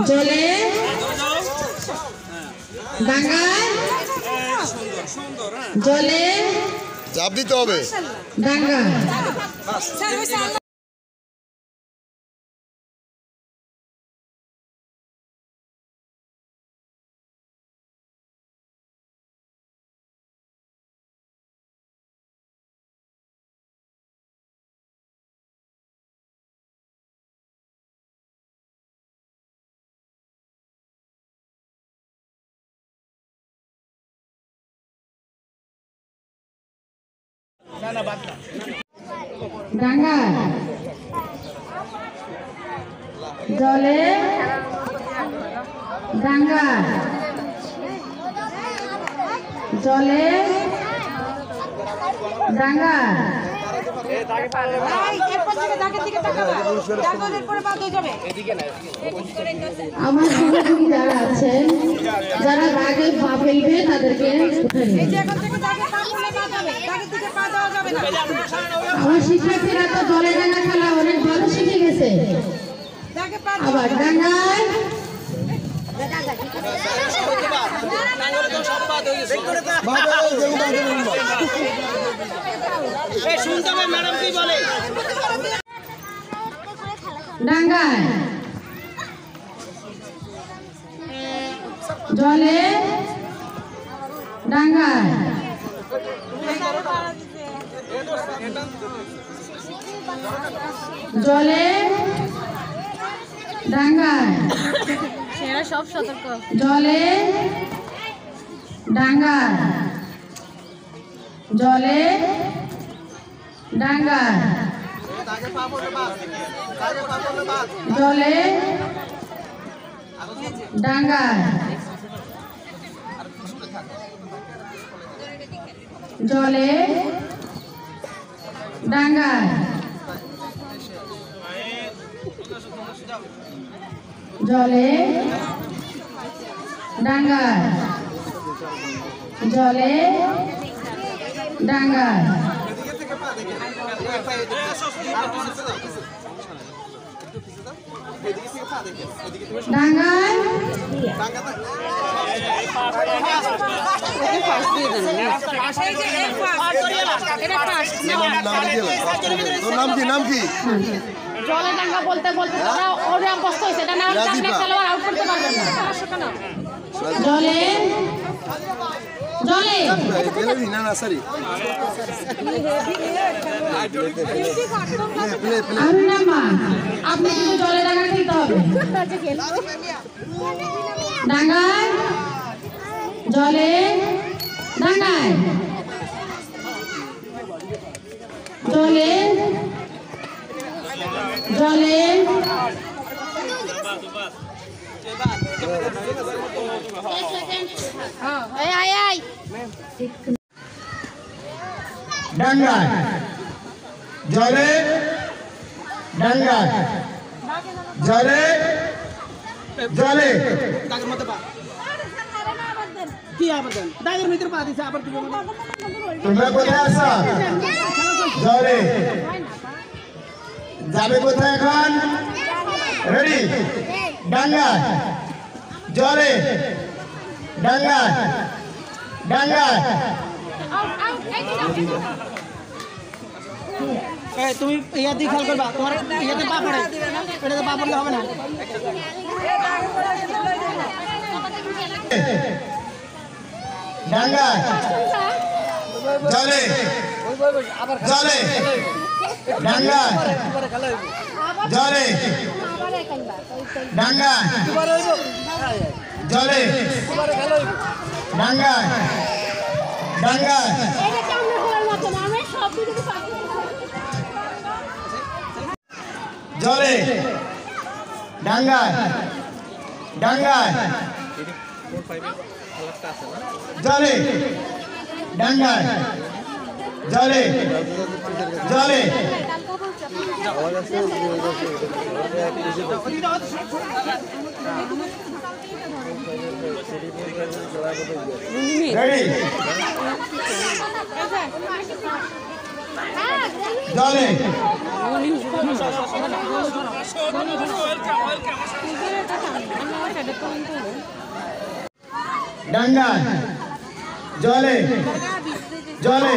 জলে ডাঙ্গায় জলে চাপ দিতে হবে ডাঙ্গা ডাঙ্গা জলে ডাঙ্গা জলে ডাঙ্গা আমার সহযোগী যারা আছেন যারা দাগে পা ফেলবে তাদেরকে উঠে নিন। আমার শিক্ষার্থীরা তো জলে ডাঙ্গা খেলা অনেক ভালো শিখে গেছে। আবার ডাঙ্গায় ডাঙ্গায় জলে ডাঙ্গায় জলে ডাঙ্গায় সব সতর্ক জলে ডাঙ্গায় জলে ডাঙ্গায় জলে ডাঙ্গায় জলে ডাঙ্গায় জলে ডাঙ্গায় জলে ডাঙ্গায় ডাঙ্গায় নাম কি জলে ডাঙ্গা বলতে বলতে ওরা অবস্থা হয়েছে এটা না হলে আপনি খেলোয়াড় আউট করতে পারবেন না। জলে জলে না সরি আপনি কিন্তু জলে ডাঙ্গা খেলতে হবে। ডাঙ্গায় জলে ডাঙ্গায় জলে জলে ডাঙ্গায় জলে ডাঙ্গায় জলে জলে তোমরা কোথায় আসো জলে যাবে কোথায় এখন রেডি ডাঙ্গায় জলে ডাঙ্গায় ডাঙ্গায় তুমি ইয়া দিয়ে খেয়াল করবা তোমার ইয়াতে পা পড়ে এটাতে পা পড়লে হবে না ডাঙ্গায় জলে জলে ডাঙ্গায় জলে ডাঙ্গায় জলে ডাঙ্গায় ডাঙ্গায় জলে ডাঙ্গায় ডাঙ্গায় জলে ডাঙ্গায় জলে জলে রেডি জলে ডাঙ্গায় জলে জলে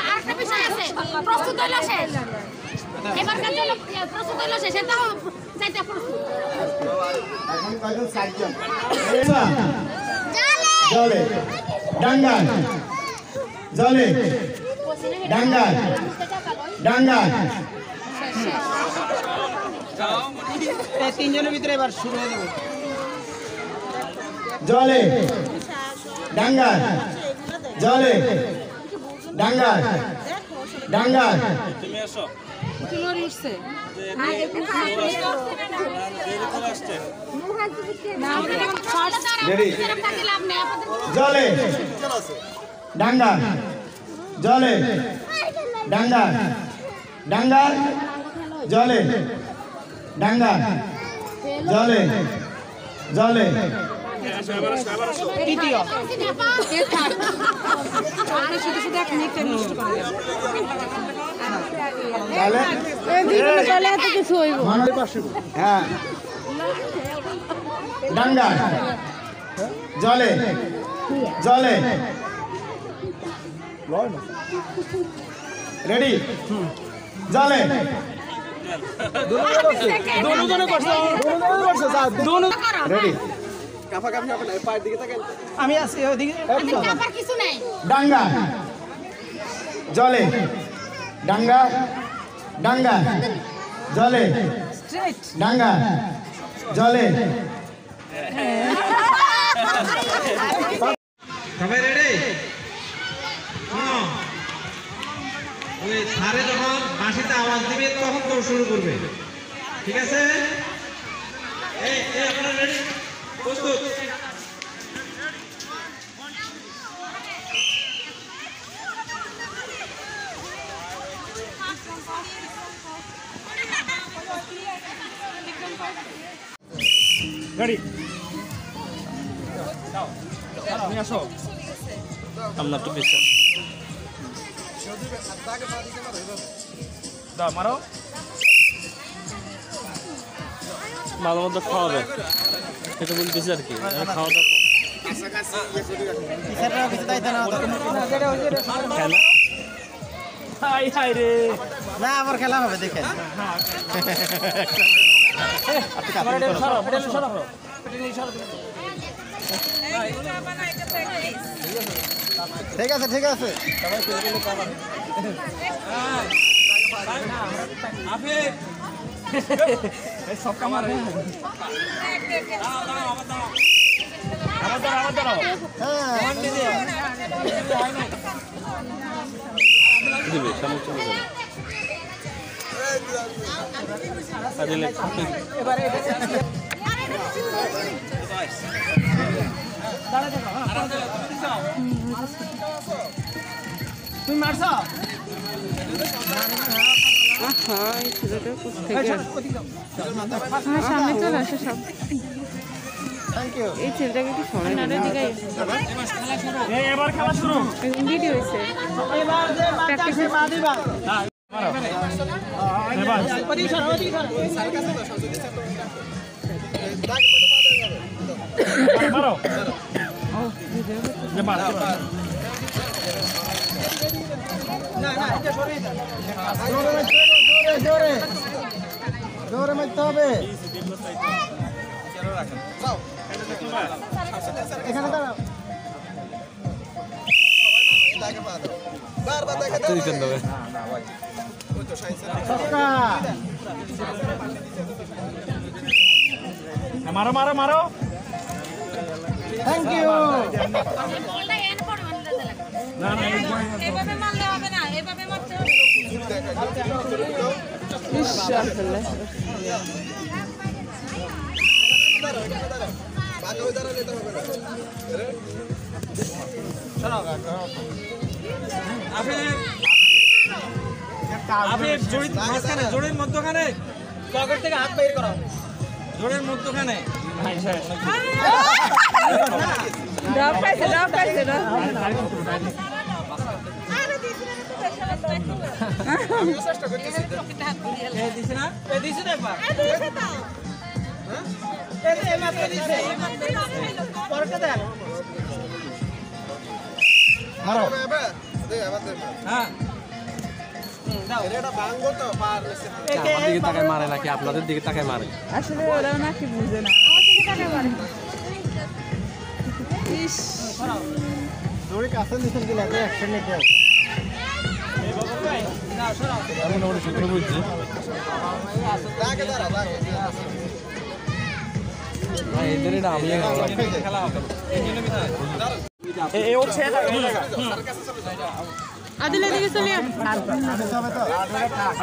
আরেকটা বিষয় আছে, প্রস্তুত হইলো শেষ। এবারকার জন্য প্রস্তুত হইলো শেষ, এটাও যাইতে প্রস্তুত। এখন কয়জন? 60 জন। জলে ডাঙ্গায় জলে ডাঙ্গায় ডাঙ্গায় এই তিনজনের ভিতরে এবার শুরু হয়ে যাবে। জলে ডাঙ্গায় জলে ডাঙ্গায় ডাঙ্গায় জলে ডাঙ্গা জলে ডাঙ্গা ডাঙ্গা জলে ডাঙ্গা জলে জলে তৃতীয় হ্যাঁ ডাঙ্গা জলে জলে রেডি জলে রেডি আমি আছি ওইদিকে কিছু নাই ডাঙ্গা জলে ডাঙ্গা ডাঙ্গা জলে ডাঙ্গা জলে সবাই রেডি? শোনো, ওই সারে যখন বাঁশিতে আওয়াজ দিবে তখন তো শুরু করবে, ঠিক আছে? এই আপনারা রেডি? প্রস্তুত? গাড়ি তুমি আসো আপনার তো বিশ্বাস দাও মারো মাঝে মধ্যে খাওয়াবে এটা বলতেছি আর কি খাওয়া দাওয়া খেলা হাই হাই রে না আবার খেলা হবে দেখেন ঠিক আছে ঠিক আছে সব কামার আমার দাঁড়াও দিবে সমস্যা নেই তুমি মারছ সামনে চলে আসে সব থ্যাংক ইউ এই ছেলেটাকে কি শোনে না এবার খেলা শুরু ভিডিও হয়েছে এবার যে প্র্যাকটিসে মা দিবা ওদিকে সর ওদিকে সর মারো না না এটা সরে যা জোরে জোরে জোরে মারতে হবে এখানে দাঁড়াও মারো মারো মারো থ্যাংক ইউ বলটা এনে পড়ে না না এভাবে মারলে হবে না এভাবে মারতে হবে জোরের মধ্যখানে পকেট থেকে হাত বের করো জোরের মধ্যখানে ড্রপ পাইছে দিছে না দিছে না একবার পরটা দেন মারো হ্যাঁ আমার দিকে তাকায় মারে নাকি আপনাদের দিকে তাকায় মারে? আসলে ওরাও নাকি বুঝে না দড়ি কাছে নিছেন কি লাগে অ্যাকশন নিতে এমন ওরা সূত্র বুঝছে ভাই এদের এটা আমি খেলা হবে এই ওর ছেড়ে থাকে আদিল এদিকে চলে আয়।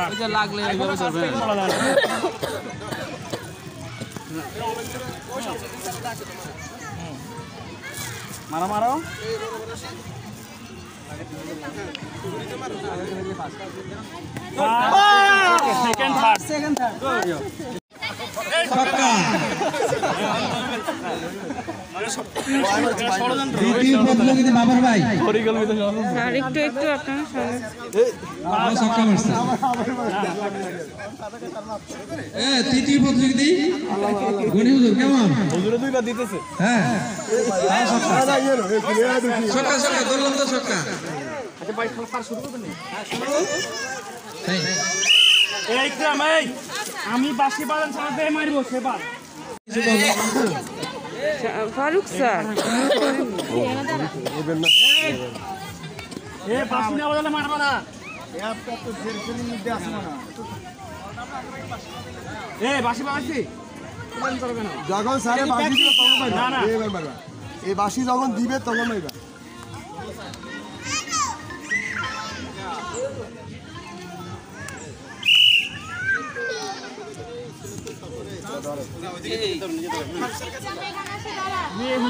ওই যে লাগলে এইভাবে চলবে মারো মারো সেকেন্ড থার্ড দ্বিতীয় প্রতিযোগিতা বাবার ভাই পরিকল্পিত আর একটু একটু আপনারা সবাই ছক্কা মারছে তৃতীয় প্রতিযোগিতা গনি হুজুর কেমন হুজুরে দুইবার দিতেছে হ্যাঁ ছক্কা ছক্কা দলন তো ছক্কা আচ্ছা ভাই খেলা শুরু করবেন না এই গ্রাম এই আমি বাসি বাজান ছাড়াতে মারবো সেবার ফারুক স্যার এ বাসি না বদলে মারবা না একটা তো জেল ফিলিং মধ্যে আছে না এ বাসি বাসি যখন সারে বাসি দিবে তখন মারবা না, না। এবার মারবা এই বাসি যখন দিবে তখন মারবা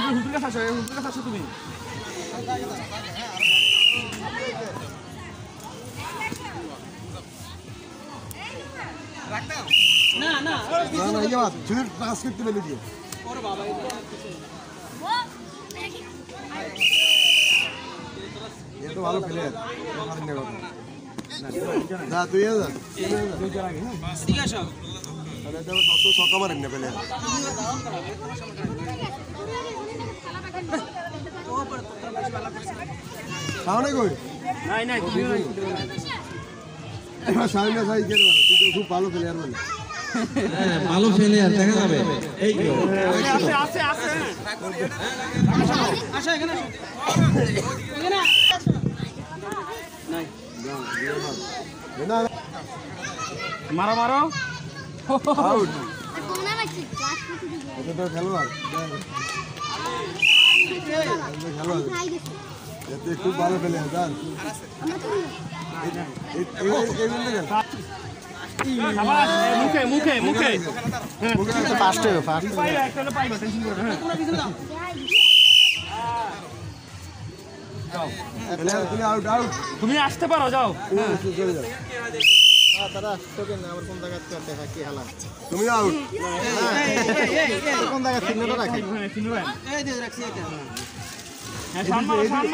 হুজুর কাছে আসো হুজুর কাছে আসো তুমি না না ইয়ে বাদ শুধু পাস করতে বলে দিও এ তো ভালো প্লেয়ার না তুই যা ঠিক আছে তাহলে তো সব ছক্কা মারেন না প্লেয়ার সামনে কই নাই নাই এবার সামনে সাই কে মারো তুই তো খুব ভালো প্লেয়ার বলে ভালো প্লেয়ার দেখা যাবে এই তো আছে আছে আছে আসো এখানে না মারো মারো আউট এটা তো খেলোয়াড় খেলোয়াড় এতে খুব ভালো প্লেয়ার জান আবার মুখে মুখে মুখে ফার্স্ট ফার্স্ট পাইবা একটা হলে পাইবা টেনশন করো না প্লেয়ার তুমি আউট আউট তুমি আসতে পারো যাও চলে যাও তুমি আউট কোন জায়গায় সিগন্যালটা রাখি হ্যাঁ চিনু ভাই এই যে রাখছি এটা হ্যাঁ শান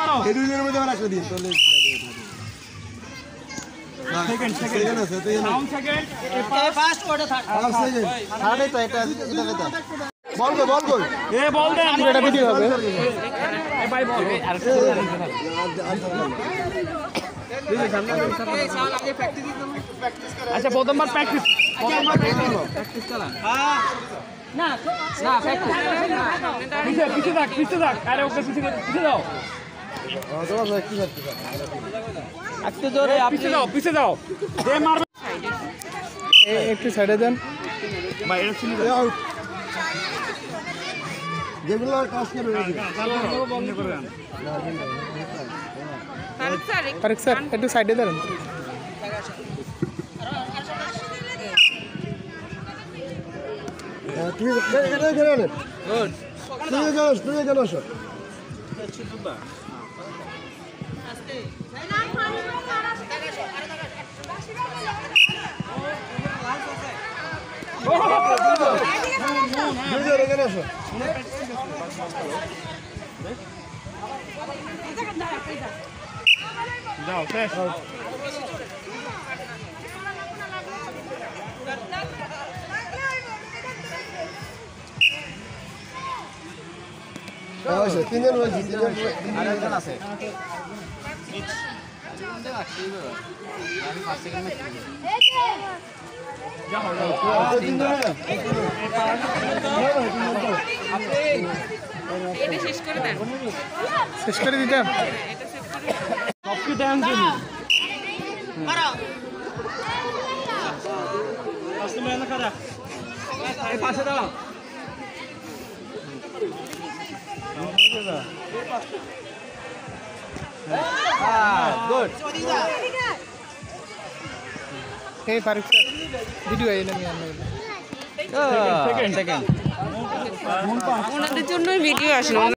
মারো এই দুইজনের মধ্যে রাখতে দিন তাহলে সেকেন্ড সেকেন্ড আছে তুই sound second first order third first second থার্ডে তো এটা এটা বল কই এ বল দেন এটা ভিডিও হবে এ ভাই বল আচ্ছা প্রথমবার প্র্যাকটিস না না প্র্যাকটিস পিছে পিছে থাক আরে ওকে পিছে দাও তোমার কি করতে একটু জোরে পিছে দাও যে মারবে একটু সাইডে দেন ভাই এটা ছিল আউট যেগুলো কাজ করে বন্ধ করে দেন ফারুক স্যার একটু সাইডে দাঁড়ান তুমি এটা খেলে নে তুমি কেন আসো এখানে আসো যাও শেষ তিনজন বলছি তিনজন আরেকজন আছে এটা শেষ করে দেন শেষ করে দিতাম সব কি দেন তুমি পাশে দাও গুড এই ফারুক স্যার ভিডিও এই না সেকেন্ড ওনাদের জন্য ভিডিও আসলো